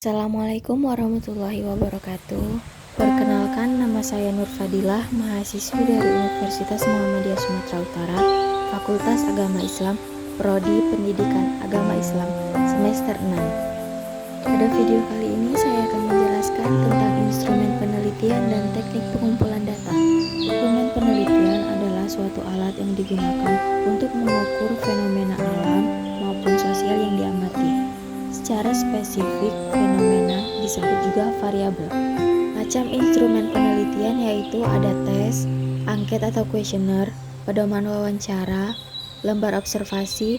Assalamualaikum warahmatullahi wabarakatuh. Perkenalkan, nama saya Nur Fadilah, mahasiswi dari Universitas Muhammadiyah Sumatera Utara, Fakultas Agama Islam, Prodi Pendidikan Agama Islam, semester 6. Pada video kali ini saya akan menjelaskan tentang instrumen penelitian dan teknik pengumpulan data. Instrumen penelitian adalah suatu alat yang digunakan untuk mengukur fenomena alam maupun sosial yang diamati. Secara spesifik, fenomena disebut juga variabel. Macam instrumen penelitian yaitu ada tes, angket atau kuesioner, pedoman wawancara, lembar observasi,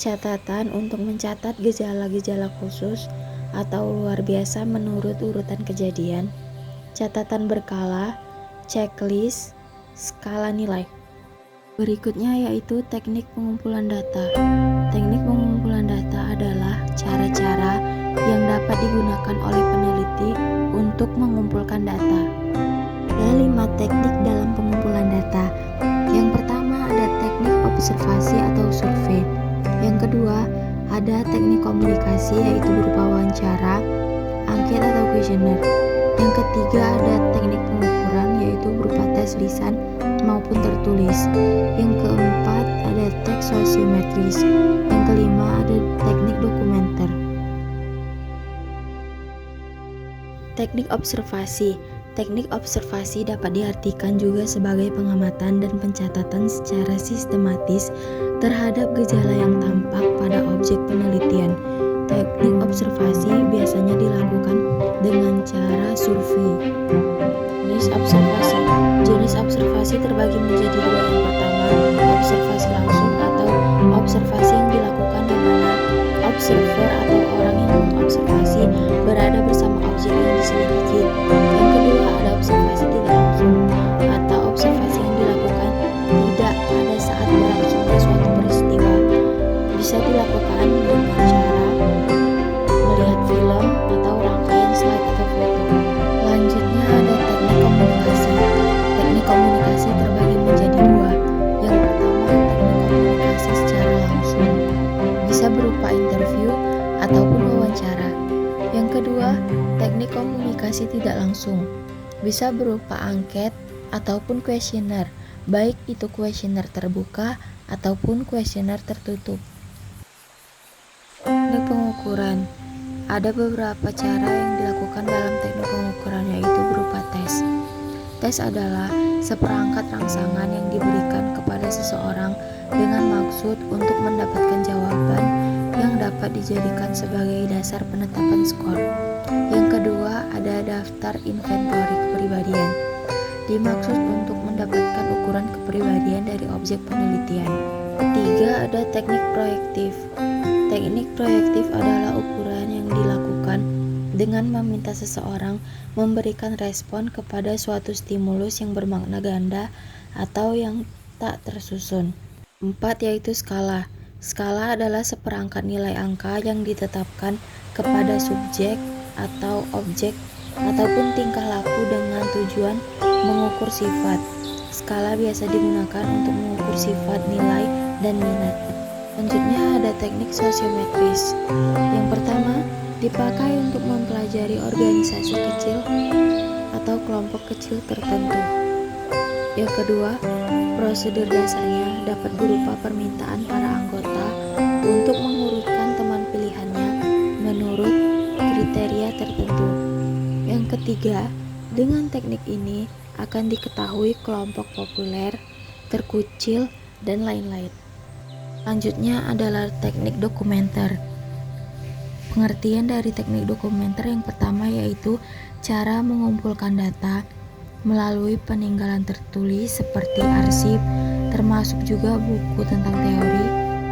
catatan untuk mencatat gejala-gejala khusus atau luar biasa menurut urutan kejadian, catatan berkala, checklist, skala nilai. Berikutnya yaitu teknik pengumpulan data. Teknik pengumpulan data adalah cara-cara yang dapat digunakan oleh peneliti untuk mengumpulkan data. Ada 5 teknik dalam pengumpulan data. Yang pertama ada teknik observasi atau survei. Yang kedua ada teknik komunikasi yaitu berupa wawancara, angket atau kuesioner. Yang ketiga ada teknik pengukuran yaitu berupa tes lisan maupun tertulis. Yang keempat ada teks sosiometris. Yang kelima ada teknik dokumenter. Teknik observasi. Teknik observasi dapat diartikan juga sebagai pengamatan dan pencatatan secara sistematis terhadap gejala yang tampak pada objek penelitian. Teknik observasi biasanya dilakukan dengan cara survei. Jenis observasi. Jenis observasi terbagi menjadi 2. Yang pertama, observasi langsung atau observasi yang dilakukan di mana observer atau orang yang mengobservasi berada bersama objek yang diselidiki. Yang kedua, ada observasi tidak langsung atau observasi yang dilakukan tidak pada saat berlangsungnya suatu peristiwa. Bisa dilakukan dengan cara melihat film atau rangkaian slide atau foto. Selanjutnya ada teknik komunikasi. Teknik komunikasi terbagi menjadi 2. Yang pertama, teknik komunikasi secara langsung, bisa berupa interview ataupun wawancara. Yang kedua, teknik komunikasi tidak langsung, bisa berupa angket ataupun kuesioner, baik itu kuesioner terbuka ataupun kuesioner tertutup. Teknik pengukuran. Ada beberapa cara yang dilakukan dalam teknik pengukuran yaitu berupa tes. Tes adalah seperangkat rangsangan yang diberikan kepada seseorang dengan maksud untuk mendapatkan jawaban yang dapat dijadikan sebagai dasar penetapan skor. Yang kedua, ada daftar inventory kepribadian. Dimaksud untuk mendapatkan ukuran kepribadian dari objek penelitian. Ketiga, ada teknik proyektif. Teknik proyektif adalah ukuran yang dilakukan dengan meminta seseorang memberikan respon kepada suatu stimulus yang bermakna ganda atau yang tak tersusun. 4 yaitu skala. Skala adalah seperangkat nilai angka yang ditetapkan kepada subjek atau objek ataupun tingkah laku dengan tujuan mengukur sifat. Skala biasa digunakan untuk mengukur sifat, nilai, dan minat. Selanjutnya ada teknik sosiometris. Yang pertama, dipakai untuk mempelajari organisasi kecil atau kelompok kecil tertentu. Yang kedua, prosedur dasarnya dapat berupa permintaan para anggota untuk mengurutkan teman pilihannya menurut kriteria tertentu. Yang ketiga, dengan teknik ini akan diketahui kelompok populer, terkucil, dan lain-lain. Selanjutnya adalah teknik dokumenter. Pengertian dari teknik dokumenter yang pertama yaitu cara mengumpulkan data melalui peninggalan tertulis seperti arsip, termasuk juga buku tentang teori,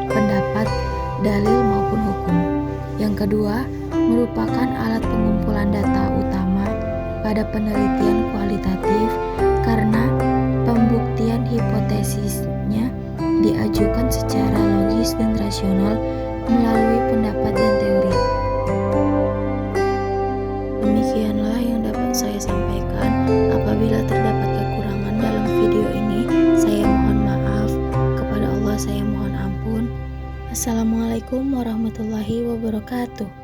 pendapat, dalil maupun hukum. Yang kedua, merupakan alat pengumpulan data utama pada penelitian kualitatif karena pembuktian hipotesisnya diajukan secara logis dan rasional melalui pendapat dan teori. Demikianlah yang dapat saya sampaikan. Apabila terdapat kekurangan dalam video ini, saya mohon maaf. Kepada Allah saya mohon ampun. Assalamualaikum warahmatullahi wabarakatuh.